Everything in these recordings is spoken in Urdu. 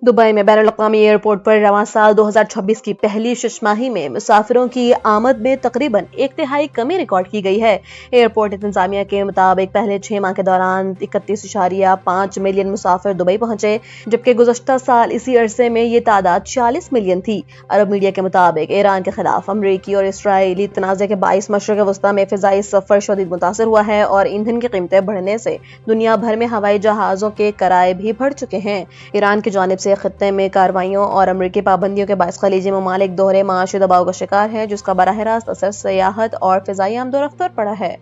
دبئی میں بین الاقوامی ایئرپورٹ پر رواں سال 2026 کی پہلی شش ماہی میں مسافروں کی آمد میں تقریباً 1/3 کمی ریکارڈ کی گئی ہے۔ ایئرپورٹ انتظامیہ کے مطابق پہلے 6 ماہ کے دوران 31.5 ملین مسافر دبئی پہنچے، جبکہ گزشتہ سال اسی عرصے میں یہ تعداد 46 ملین تھی۔ عرب میڈیا کے مطابق ایران کے خلاف امریکی اور اسرائیلی تنازع کے باعث مشرق وسطیٰ میں فضائی سفر شدید متاثر ہوا ہے اور ایندھن کی قیمتیں بڑھنے سے دنیا بھر میں ہوائی جہازوں کے کرائے بھی بڑھ چکے ہیں۔ ایران کی جانب سے خطے میں کارروائیوں اور امریکی پابندیوں کے باعث خلیجی ممالک دوہرے معاشی دباؤ کا شکار ہیں، جس کا براہ راست اثر سیاحت اور فضائی آمد و رفت پر پڑا ہے۔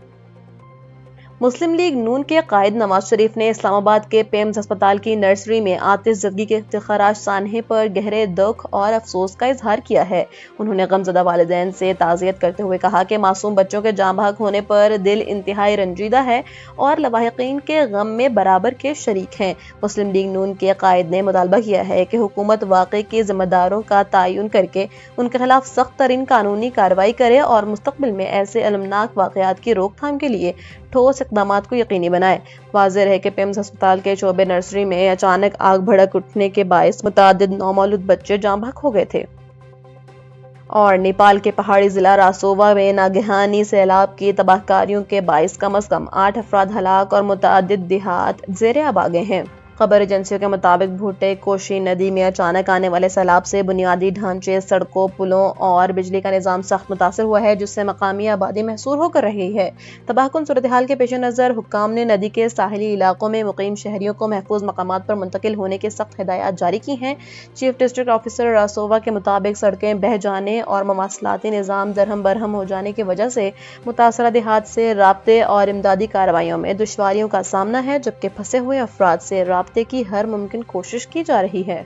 مسلم لیگ نون کے قائد نواز شریف نے اسلام آباد کے پیمز ہسپتال کی نرسری میں آتش زدگی کے خراج سانحے پر گہرے دکھ اور افسوس کا اظہار کیا ہے۔ انہوں نے غمزدہ والدین سے تعزیت کرتے ہوئے کہا کہ معصوم بچوں کے جاں بحق ہونے پر دل انتہائی رنجیدہ ہے اور لاحقین کے غم میں برابر کے شریک ہیں۔ مسلم لیگ نون کے قائد نے مطالبہ کیا ہے کہ حکومت واقعے کے ذمہ داروں کا تعین کر کے ان کے خلاف سخت ترین قانونی کارروائی کرے اور مستقبل میں ایسے المناک واقعات کی روک تھام کے لیے ٹھوس اقدامات کو یقینی بنائے۔ واضح ہے کہ پیمز ہسپتال کے شعبے نرسری میں اچانک آگ بھڑک اٹھنے کے باعث متعدد نومولود بچے جاں بحق ہو گئے تھے۔ اور نیپال کے پہاڑی ضلع راسووا میں ناگہانی سیلاب کی تباہ کاریوں کے باعث کم از کم 8 افراد ہلاک اور متعدد دیہات زیر آب آ گئے ہیں۔ خبر ایجنسیوں کے مطابق بھوٹے کوشی ندی میں اچانک آنے والے سیلاب سے بنیادی ڈھانچے، سڑکوں، پلوں اور بجلی کا نظام سخت متاثر ہوا ہے، جس سے مقامی آبادی محصور ہو کر رہی ہے۔ تباہ کن صورتحال کے پیش نظر حکام نے ندی کے ساحلی علاقوں میں مقیم شہریوں کو محفوظ مقامات پر منتقل ہونے کی سخت ہدایات جاری کی ہیں۔ چیف ڈسٹرکٹ آفیسر راسووا کے مطابق سڑکیں بہہ جانے اور مواصلاتی نظام درہم برہم ہو جانے کی وجہ سے متاثرہ دیہات سے رابطے اور امدادی کارروائیوں میں دشواریوں کا سامنا ہے، جبکہ پھنسے ہوئے افراد سے رابطے کی ہر ممکن کوشش کی جا رہی ہے۔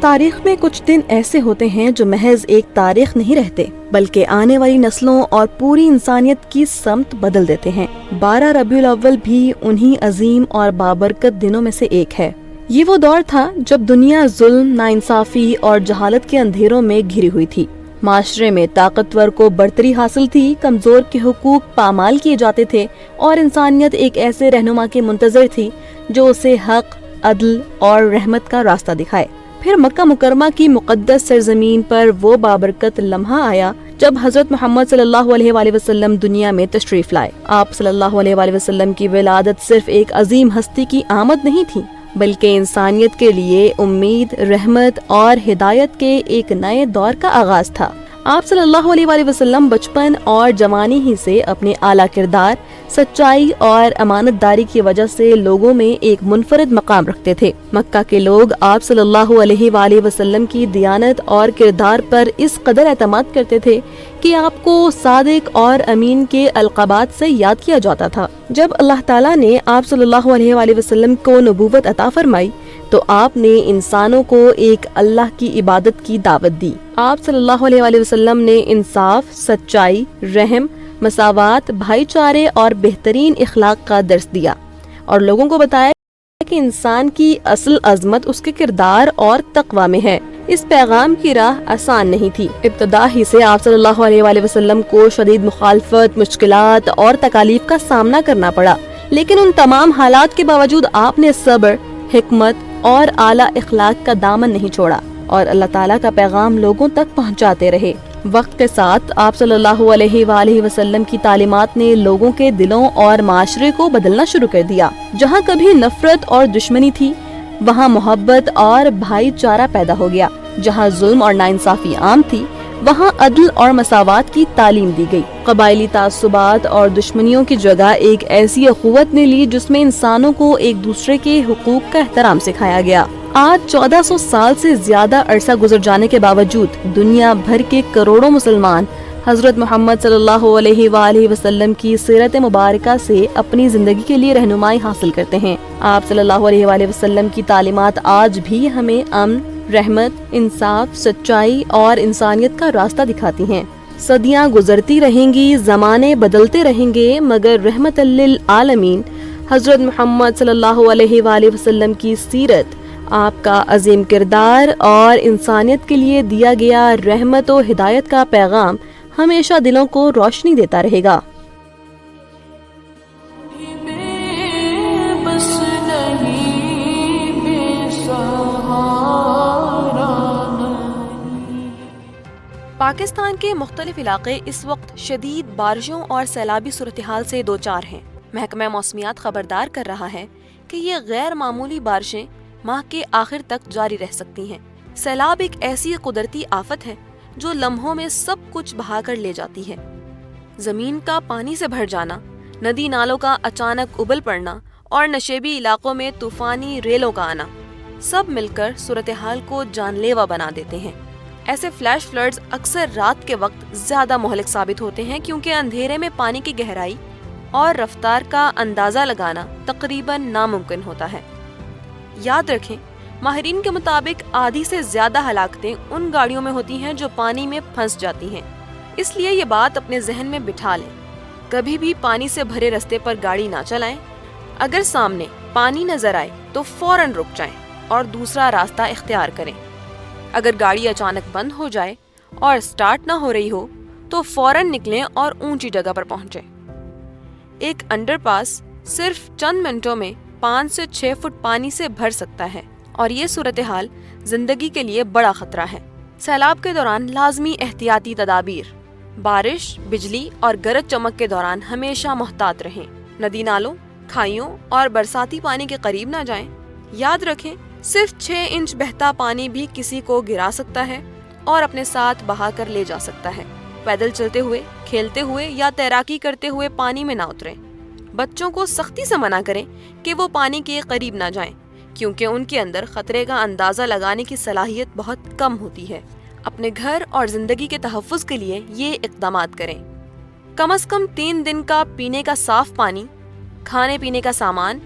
تاریخ میں کچھ دن ایسے ہوتے ہیں جو محض ایک تاریخ نہیں رہتے، بلکہ آنے والی نسلوں اور پوری انسانیت کی سمت بدل دیتے ہیں۔ 12 ربیع الاول بھی انہی عظیم اور بابرکت دنوں میں سے ایک ہے۔ یہ وہ دور تھا جب دنیا ظلم، ناانصافی اور جہالت کے اندھیروں میں گھری ہوئی تھی۔ معاشرے میں طاقتور کو برتری حاصل تھی، کمزور کے حقوق پامال کیے جاتے تھے اور انسانیت ایک ایسے رہنما کے منتظر تھی جو اسے حق، عدل اور رحمت کا راستہ دکھائے۔ پھر مکہ مکرمہ کی مقدس سرزمین پر وہ بابرکت لمحہ آیا جب حضرت محمد صلی اللہ علیہ وآلہ وسلم دنیا میں تشریف لائے۔ آپ صلی اللہ علیہ وآلہ وسلم کی ولادت صرف ایک عظیم ہستی کی آمد نہیں تھی، بلکہ انسانیت کے لیے امید، رحمت اور ہدایت کے ایک نئے دور کا آغاز تھا۔ آپ صلی اللہ علیہ وآلہ وسلم بچپن اور جوانی ہی سے اپنے اعلیٰ کردار، سچائی اور امانت داری کی وجہ سے لوگوں میں ایک منفرد مقام رکھتے تھے۔ مکہ کے لوگ آپ صلی اللہ علیہ وآلہ وسلم کی دیانت اور کردار پر اس قدر اعتماد کرتے تھے کہ آپ کو صادق اور امین کے القابات سے یاد کیا جاتا تھا۔ جب اللہ تعالیٰ نے آپ صلی اللہ علیہ وآلہ وسلم کو نبوت عطا فرمائی تو آپ نے انسانوں کو ایک اللہ کی عبادت کی دعوت دی۔ آپ صلی اللہ علیہ وآلہ وسلم نے انصاف، سچائی، رحم، مساوات، بھائی چارے اور بہترین اخلاق کا درس دیا اور لوگوں کو بتایا کہ انسان کی اصل عظمت اس کے کردار اور تقوی میں ہے۔ اس پیغام کی راہ آسان نہیں تھی۔ ابتدا ہی سے آپ صلی اللہ علیہ وآلہ وسلم کو شدید مخالفت، مشکلات اور تکالیف کا سامنا کرنا پڑا، لیکن ان تمام حالات کے باوجود آپ نے صبر، حکمت اور اعلیٰ اخلاق کا دامن نہیں چھوڑا اور اللہ تعالیٰ کا پیغام لوگوں تک پہنچاتے رہے۔ وقت کے ساتھ آپ صلی اللہ علیہ وآلہ وسلم کی تعلیمات نے لوگوں کے دلوں اور معاشرے کو بدلنا شروع کر دیا۔ جہاں کبھی نفرت اور دشمنی تھی، وہاں محبت اور بھائی چارہ پیدا ہو گیا۔ جہاں ظلم اور ناانصافی عام تھی، وہاں عدل اور مساوات کی تعلیم دی گئی۔ قبائلی تعصبات اور دشمنیوں کی جگہ ایک ایسی اخوت نے لی جس میں انسانوں کو ایک دوسرے کے حقوق کا احترام سکھایا گیا۔ آج 1400 سال سے زیادہ عرصہ گزر جانے کے باوجود دنیا بھر کے کروڑوں مسلمان حضرت محمد صلی اللہ علیہ وآلہ وسلم کی سیرت مبارکہ سے اپنی زندگی کے لیے رہنمائی حاصل کرتے ہیں۔ آپ صلی اللہ علیہ وآلہ وسلم کی تعلیمات آج بھی ہمیں امن، رحمت، انصاف، سچائی اور انسانیت کا راستہ دکھاتی ہیں۔ صدیاں گزرتی رہیں گی، زمانے بدلتے رہیں گے، مگر رحمت للعالمین حضرت محمد صلی اللہ علیہ وآلہ وسلم کی سیرت آپ کا عظیم کردار اور انسانیت کے لیے دیا گیا رحمت و ہدایت کا پیغام ہمیشہ دلوں کو روشنی دیتا رہے گا۔ پاکستان کے مختلف علاقے اس وقت شدید بارشوں اور سیلابی صورتحال سے دوچار ہیں۔ محکمہ موسمیات خبردار کر رہا ہے کہ یہ غیر معمولی بارشیں ماہ کے آخر تک جاری رہ سکتی ہیں۔ سیلاب ایک ایسی قدرتی آفت ہے جو لمحوں میں سب کچھ بہا کر لے جاتی ہے۔ زمین کا پانی سے بھر جانا، ندی نالوں کا اچانک ابل پڑنا اور نشیبی علاقوں میں طوفانی ریلوں کا آنا، سب مل کر صورتحال کو جان لیوا بنا دیتے ہیں۔ ایسے فلیش فلڈز اکثر رات کے وقت زیادہ مہلک ثابت ہوتے ہیں کیونکہ اندھیرے میں پانی کی گہرائی اور رفتار کا اندازہ لگانا تقریباً ناممکن ہوتا ہے۔ یاد رکھیں، ماہرین کے مطابق آدھی سے زیادہ ہلاکتیں ان گاڑیوں میں ہوتی ہیں جو پانی میں پھنس جاتی ہیں۔ اس لیے یہ بات اپنے ذہن میں بٹھا لیں، کبھی بھی پانی سے بھرے رستے پر گاڑی نہ چلائیں۔ اگر سامنے پانی نظر آئے تو فوراً رک جائیں اور دوسرا راستہ اختیار کریں۔ اگر گاڑی اچانک بند ہو جائے اور سٹارٹ نہ ہو رہی ہو تو فوراً نکلیں اور اونچی جگہ پر پہنچیں۔ ایک انڈر پاس صرف چند منٹوں میں 5 سے 6 فٹ پانی سے بھر سکتا ہے اور یہ صورتحال زندگی کے لیے بڑا خطرہ ہے۔ سیلاب کے دوران لازمی احتیاطی تدابیر: بارش، بجلی اور گرج چمک کے دوران ہمیشہ محتاط رہیں۔ ندی نالوں، کھائیوں اور برساتی پانی کے قریب نہ جائیں۔ یاد رکھیں، صرف 6 انچ بہتا پانی بھی کسی کو گرا سکتا ہے اور اپنے ساتھ بہا کر لے جا سکتا ہے۔ پیدل چلتے ہوئے، کھیلتے ہوئے یا تیراکی کرتے ہوئے پانی میں نہ اتریں۔ بچوں کو سختی سے منع کریں کہ وہ پانی کے قریب نہ جائیں کیونکہ ان کے اندر خطرے کا اندازہ لگانے کی صلاحیت بہت کم ہوتی ہے۔ اپنے گھر اور زندگی کے تحفظ کے لیے یہ اقدامات کریں۔ کم از کم 3 دن کا پینے کا صاف پانی، کھانے پینے کا سامان،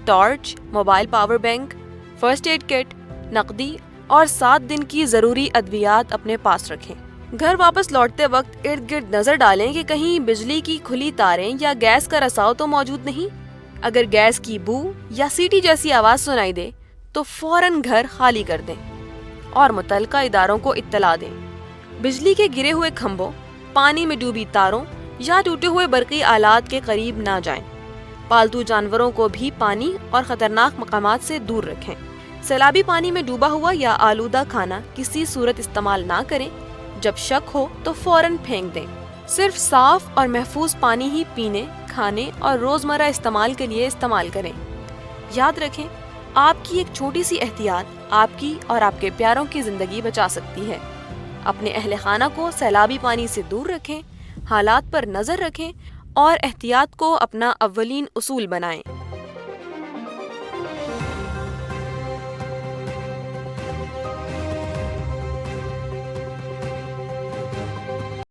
torch, mobile power bank, first aid kit, نقدی اور 7 دن کی ضروری ادویات اپنے پاس رکھیں۔ گھر واپس لوٹتے وقت ارد گرد نظر ڈالیں کہ کہیں بجلی کی کھلی تاریں یا گیس کا رساؤ تو موجود نہیں۔ اگر گیس کی بو یا سیٹی جیسی آواز سنائی دے تو فوراً گھر خالی کر دیں اور متعلقہ اداروں کو اطلاع دیں۔ بجلی کے گرے ہوئے کھمبوں، پانی میں ڈوبی تاروں یا ٹوٹے ہوئے برقی آلات کے قریب نہ جائیں۔ پالتو جانوروں کو بھی پانی اور خطرناک مقامات سے دور رکھیں۔ سیلابی پانی میں ڈوبا ہوا یا آلودہ کھانا کسی صورت استعمال نہ کریں۔ جب شک ہو تو فوراً پھینک دیں۔ صرف صاف اور محفوظ پانی ہی پینے، کھانے اور روزمرہ استعمال کے لیے استعمال کریں۔ یاد رکھیں، آپ کی ایک چھوٹی سی احتیاط آپ کی اور آپ کے پیاروں کی زندگی بچا سکتی ہے۔ اپنے اہل خانہ کو سیلابی پانی سے دور رکھیں، حالات پر نظر رکھیں اور احتیاط کو اپنا اولین اصول بنائیں۔